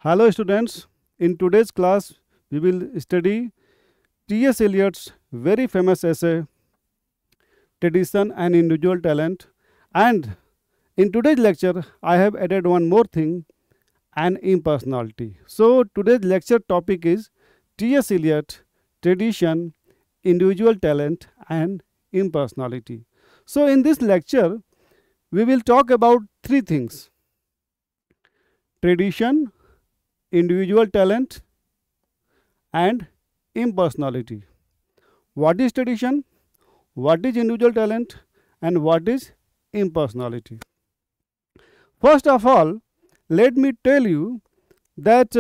Hello students, in today's class we will study T.S. Eliot's very famous essay Tradition and Individual Talent, and in today's lecture I have added one more thing, an impersonality. So today's lecture topic is T.S. Eliot, Tradition, Individual Talent and Impersonality. So in this lecture we will talk about three things: tradition, individual talent and impersonality. What is tradition, what is individual talent and what is impersonality? First of all, let me tell you that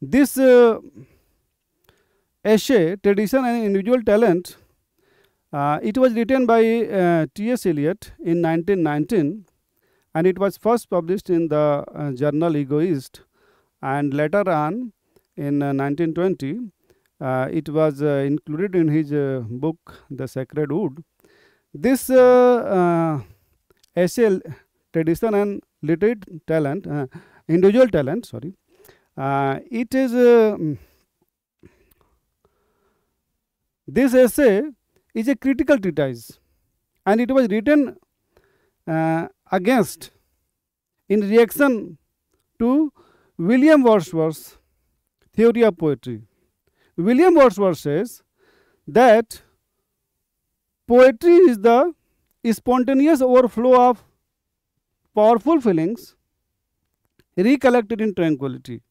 this essay Tradition and Individual Talent, it was written by T.S. Eliot in 1919, and it was first published in the journal Egoist, and later on in 1920 it was included in his book The Sacred Wood. This essay Tradition and Literary Talent, Individual Talent, sorry, it is this essay is a critical treatise, and it was written against, in reaction to William Wordsworth's theory of poetry. William Wordsworth says that poetry is the spontaneous overflow of powerful feelings recollected in tranquility.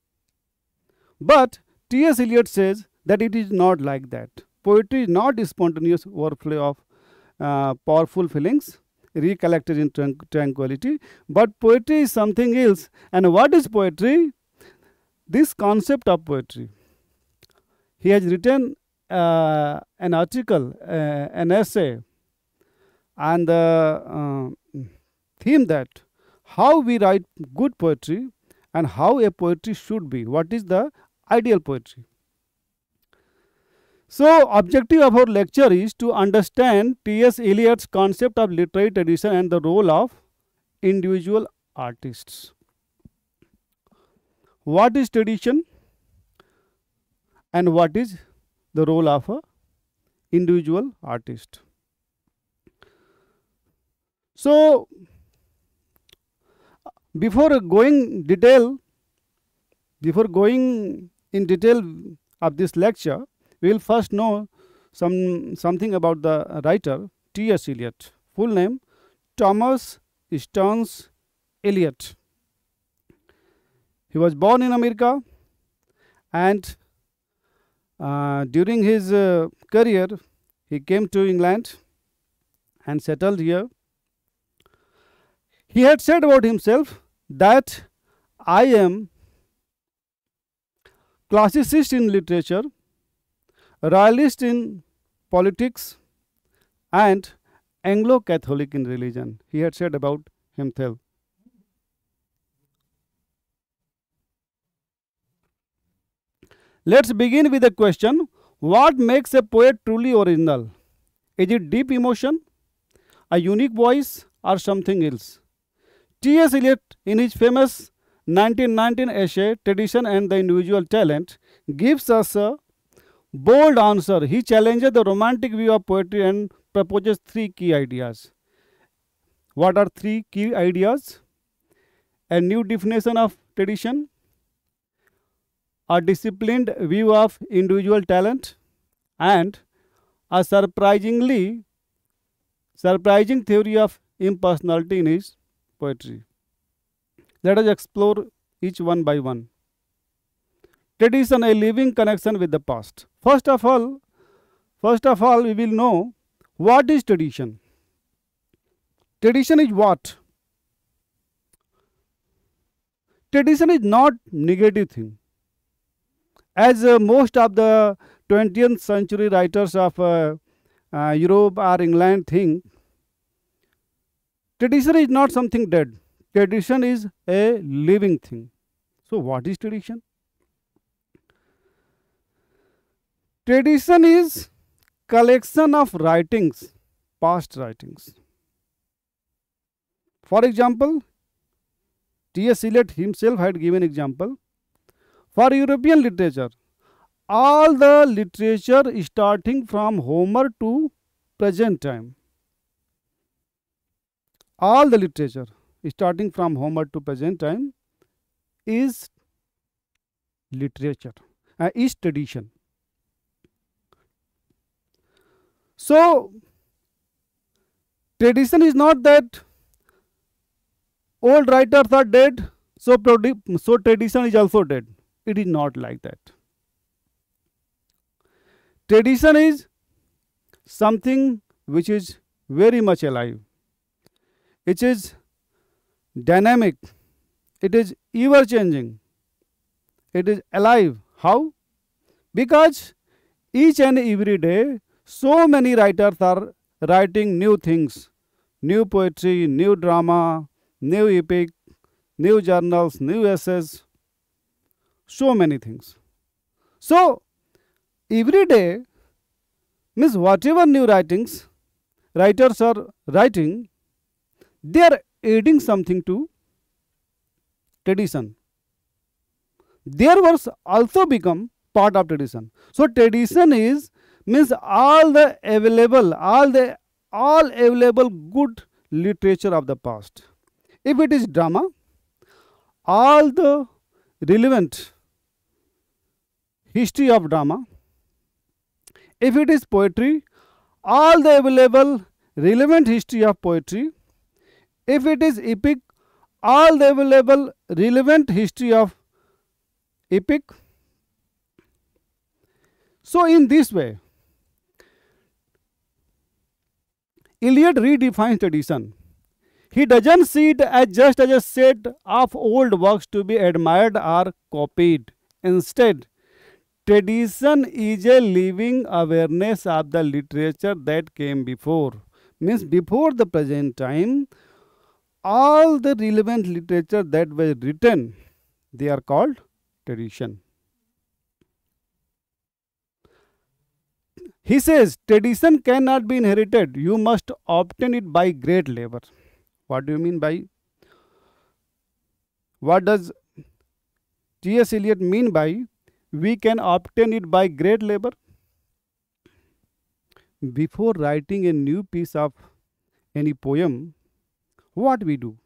But T.S. Eliot says that it is not like that. Poetry is not a spontaneous overflow of powerful feelings recollected in tranquility, but poetry is something else. And what is poetry? This concept of poetry. He has written an article, an essay, and the theme that how we write good poetry and how a poetry should be. What is the ideal poetry? So, objective of our lecture is to understand T.S. Eliot's concept of literary tradition and the role of individual artists. What is tradition and what is the role of an individual artist? So, before going in detail of this lecture, we will first know something about the writer T.S. Eliot. Full name Thomas Stearns Eliot. He was born in America, and during his career he came to England and settled here. He had said about himself that I am classicist in literature, royalist in politics and Anglo-Catholic in religion. He had said about himself. Let's begin with the question, what makes a poet truly original? Is it deep emotion, a unique voice or something else? T.S. Eliot in his famous 1919 essay Tradition and the Individual Talent gives us a bold answer. He challenges the romantic view of poetry and proposes three key ideas. What are three key ideas? A new definition of tradition, a disciplined view of individual talent, and a surprising theory of impersonality in his poetry. Let us explore each one by one. Tradition, a living connection with the past. First of all, we will know what is tradition. Tradition is what? Tradition is not negative thing. As most of the 20th century writers of Europe or England think, tradition is not something dead. Tradition is a living thing. So what is tradition? Tradition is collection of writings, past writings. For example, T.S. Eliot himself had given example. For European literature, all the literature starting from Homer to present time, all the literature starting from Homer to present time is literature, is tradition. So, tradition is not that old writers are dead, so tradition is also dead. It is not like that. Tradition is something which is very much alive. It is dynamic. It is ever changing. It is alive. How? Because each and every day, so many writers are writing new things, new poetry, new drama, new epic, new journals, new essays, so many things. So, every day means whatever new writers are writing, they are adding something to tradition. Their works also become part of tradition. So, tradition is means all available good literature of the past. If it is drama, all the relevant history of drama. If it is poetry, all the available relevant history of poetry. If it is epic, all the available relevant history of epic. So, in this way, Eliot redefines tradition. He doesn't see it as just as a set of old works to be admired or copied. Instead, tradition is a living awareness of the literature that came before. Means before the present time, all the relevant literature that was written, they are called tradition. He says, tradition cannot be inherited. You must obtain it by great labor. What do you mean by? What does T.S. Eliot mean by we can obtain it by great labor? Before writing a new piece of any poem, what we do?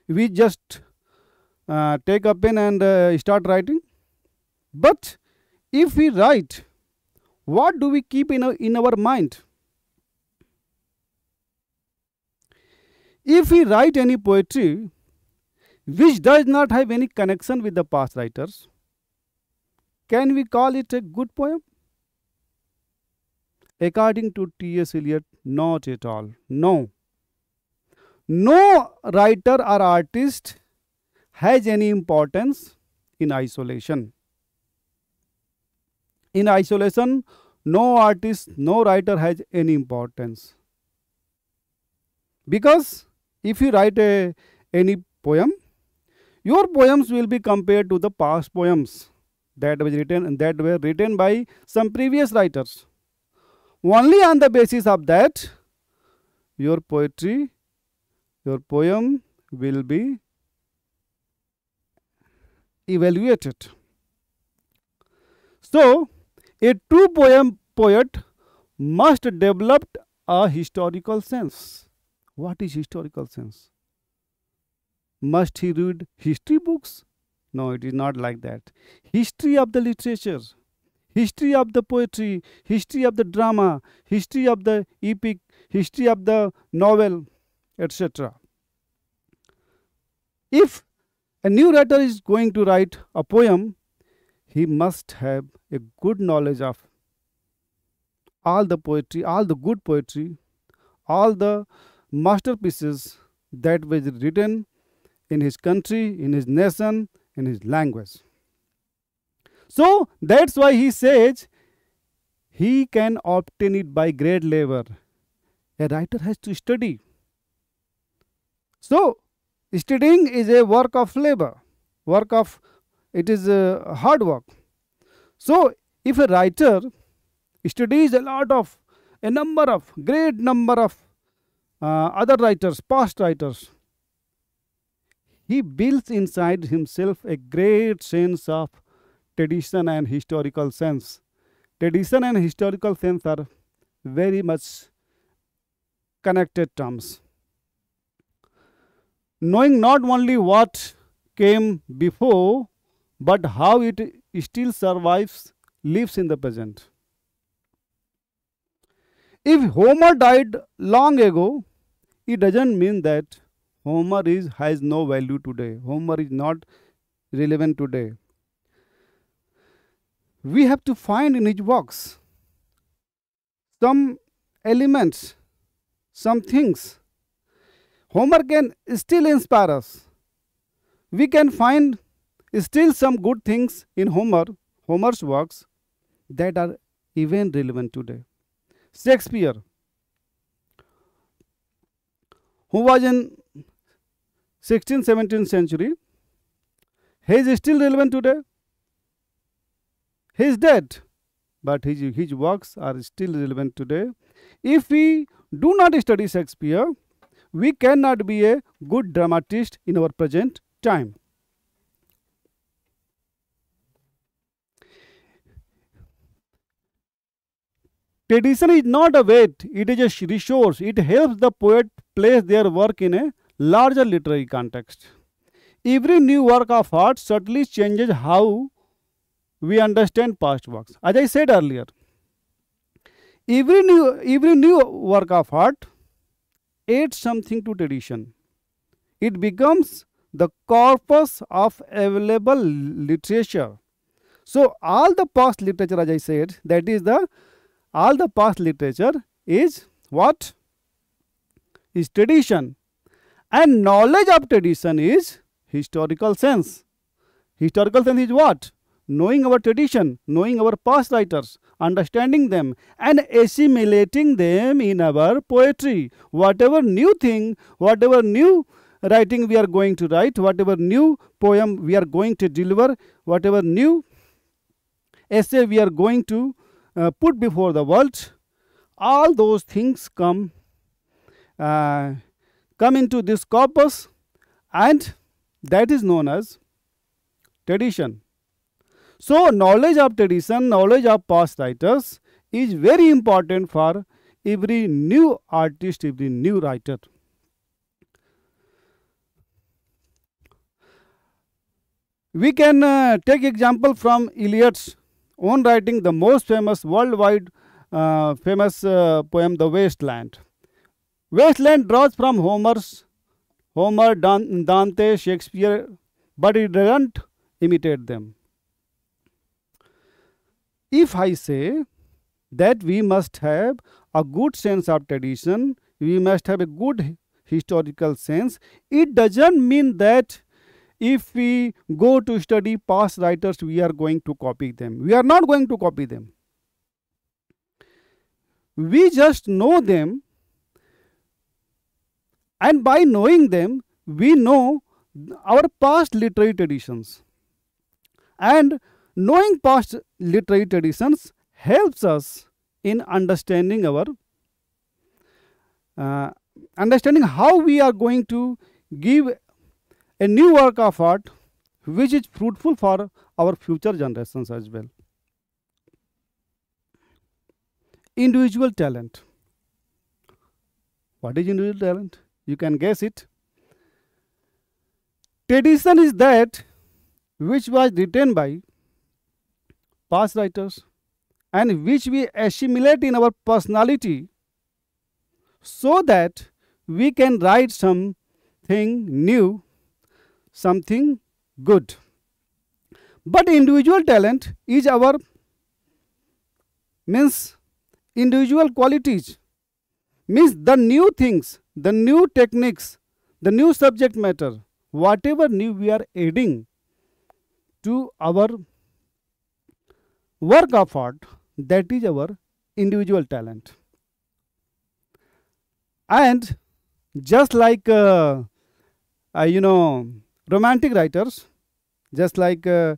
We just take a pen and start writing. But if we write, what do we keep in our mind? If we write any poetry which does not have any connection with the past writers, can we call it a good poem? According to T.S. Eliot, not at all. No. No writer or artist has any importance in isolation. In isolation, no artist, no writer has any importance. Because if you write any poem, your poems will be compared to the past poems that were written by some previous writers. Only on the basis of that, your poem will be evaluated. So, a true poet must develop a historical sense. What is historical sense? Must he read history books? No, it is not like that. History of the literature, history of the poetry, history of the drama, history of the epic, history of the novel, etc. If a new writer is going to write a poem, he must have a good knowledge of all the poetry, all the good poetry, all the masterpieces that was written in his country, in his nation, in his language. So that's why he says he can obtain it by great labor. A writer has to study. So studying is a work of labor, it is a hard work. So if a writer studies a great number of other writers, past writers, he builds inside himself a great sense of tradition and historical sense. Tradition and historical sense are very much connected terms. Knowing not only what came before, but how it still survives, lives in the present. If Homer died long ago, it doesn't mean that has no value today. Homer is not relevant today. We have to find in his works some elements, some things. Homer can still inspire us. We can find still some good things in Homer's works that are even relevant today. Shakespeare, who was in 16th, 17th century, he is still relevant today. He is dead, but his works are still relevant today. If we do not study Shakespeare, we cannot be a good dramatist in our present time. Tradition is not a weight, it is a resource. It helps the poet place their work in a larger literary context. Every new work of art certainly changes how we understand past works. As I said earlier, every new work of art adds something to tradition. It becomes the corpus of available literature. So all the past literature, as I said, that is all the past literature is what? Is tradition. And knowledge of tradition is historical sense. Historical sense is what? Knowing our tradition, knowing our past writers, understanding them and assimilating them in our poetry. Whatever new thing, whatever new writing we are going to write, whatever new poem we are going to deliver, whatever new essay we are going to put before the world, all those things come into this corpus, and that is known as tradition. So knowledge of tradition, knowledge of past writers is very important for every new artist, every new writer. We can take example from Eliot's own writing, the most famous, worldwide famous poem, The Wasteland. Wasteland draws from Homer, Dante, Shakespeare, but it doesn't imitate them. If I say that we must have a good sense of tradition, we must have a good historical sense, it doesn't mean that if we go to study past writers, we are going to copy them. We are not going to copy them. We just know them, and by knowing them, we know our past literary traditions. And knowing past literary traditions helps us in understanding understanding how we are going to give a new work of art which is fruitful for our future generations as well. Individual talent. What is individual talent? You can guess it. Tradition is that which was written by past writers and which we assimilate in our personality so that we can write something new, something good. But individual talent is our individual qualities, means the new things, the new techniques, the new subject matter, whatever new we are adding to our work of art, that is our individual talent. And just like romantic writers, just like William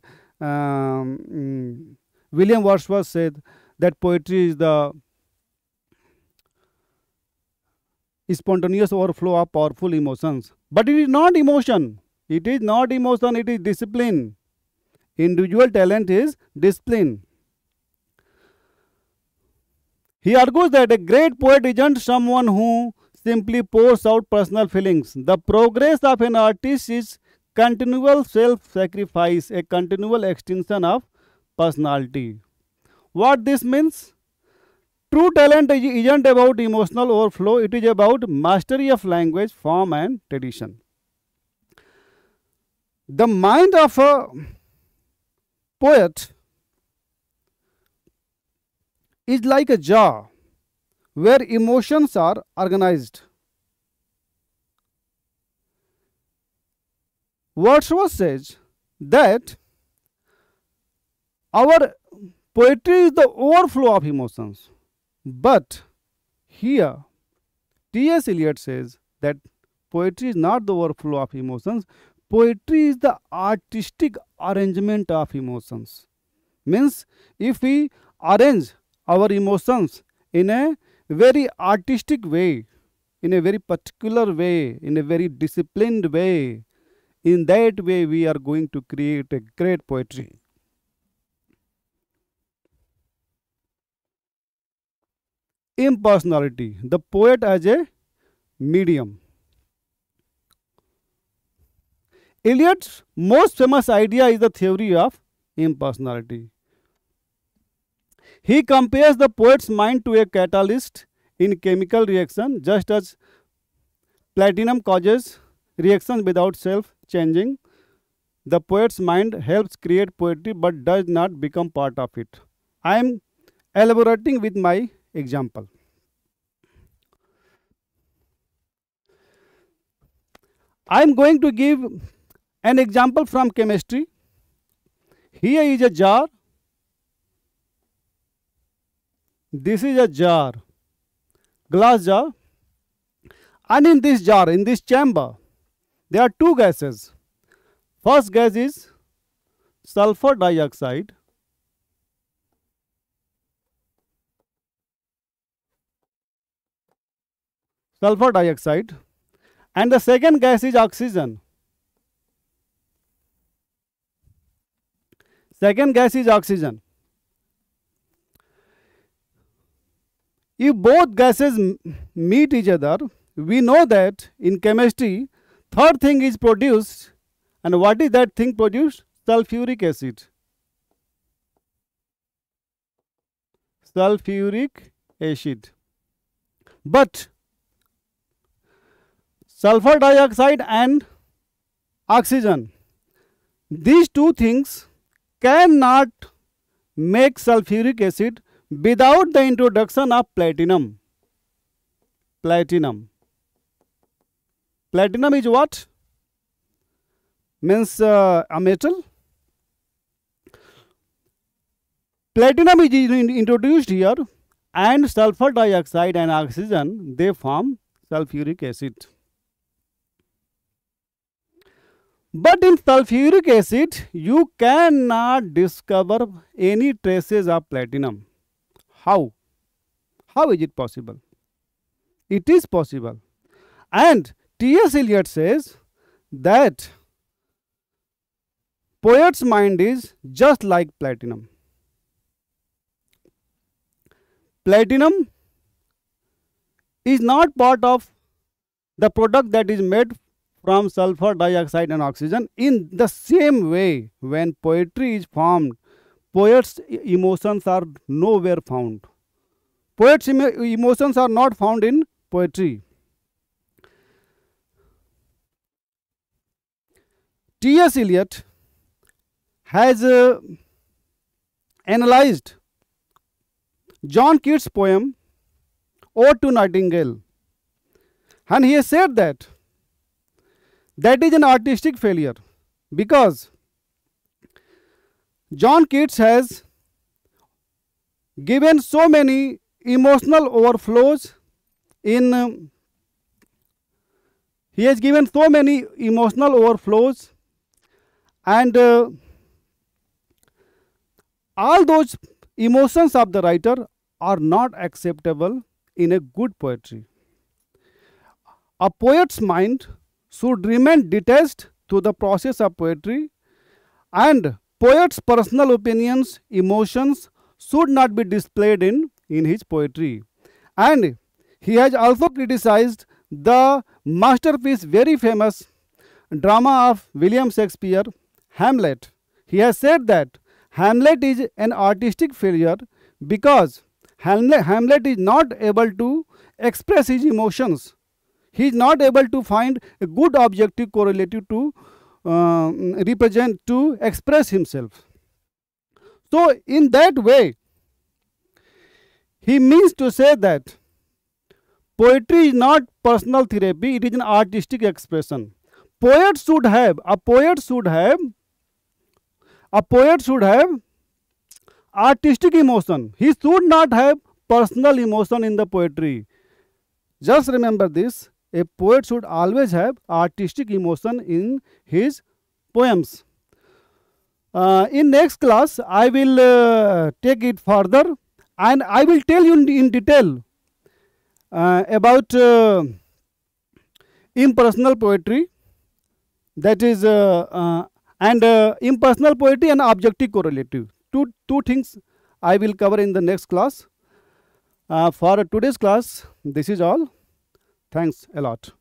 Wordsworth said that poetry is the spontaneous overflow of powerful emotions. But it is not emotion. It is not emotion, it is discipline. Individual talent is discipline. He argues that a great poet isn't someone who simply pours out personal feelings. The progress of an artist is continual self-sacrifice, a continual extension of personality. What this means? True talent isn't about emotional overflow, it is about mastery of language, form, and tradition. The mind of a poet is like a jar where emotions are organized. Wordsworth says that our poetry is the overflow of emotions. But here, T.S. Eliot says that poetry is not the overflow of emotions, poetry is the artistic arrangement of emotions. Means, if we arrange our emotions in a very artistic way, in a very particular way, in a very disciplined way, in that way we are going to create a great poetry. Impersonality, the poet as a medium. Eliot's most famous idea is the theory of impersonality. He compares the poet's mind to a catalyst in chemical reaction, just as platinum causes reactions without self-changing. The poet's mind helps create poetry but does not become part of it. I am elaborating with my example. I am going to give an example from chemistry. Here is a jar. This is a jar, glass jar. And in this jar, in this chamber, there are two gases. First gas is sulfur dioxide. Sulfur dioxide. And the second gas is oxygen. Second gas is oxygen. If both gases meet each other, we know that in chemistry, third thing is produced. And what is that thing produced? Sulfuric acid. Sulfuric acid. But sulfur dioxide and oxygen, these two things cannot make sulfuric acid without the introduction of platinum. Platinum. Platinum is what? Means a metal. Platinum is introduced here, and sulfur dioxide and oxygen, they form sulfuric acid. But in sulfuric acid, you cannot discover any traces of platinum. How? How is it possible? It is possible. And T.S. Eliot says that poet's mind is just like platinum. Platinum is not part of the product that is made from sulfur dioxide and oxygen. In the same way, when poetry is formed, poets' emotions are nowhere found. Poets' emotions are not found in poetry. T.S. Eliot has analyzed John Keats' poem Ode to Nightingale, and he has said that that is an artistic failure, because John Keats has given so many emotional overflows in he has given so many emotional overflows, and all those emotions of the writer are not acceptable in a good poetry. A poet's mind should remain detached to the process of poetry, and poet's personal opinions, emotions should not be displayed in his poetry. And he has also criticized the masterpiece, very famous drama of William Shakespeare, Hamlet. He has said that Hamlet is an artistic failure because Hamlet is not able to express his emotions. He is not able to find a good objective correlative to represent, to express himself. So in that way, he means to say that poetry is not personal therapy, it is an artistic expression. A poet should have artistic emotion. He should not have personal emotion in the poetry. Just remember this, a poet should always have artistic emotion in his poems. In next class, I will take it further, and I will tell you in detail about impersonal poetry, that is impersonal poetry and objective correlative. Two things I will cover in the next class. For today's class, this is all. Thanks a lot.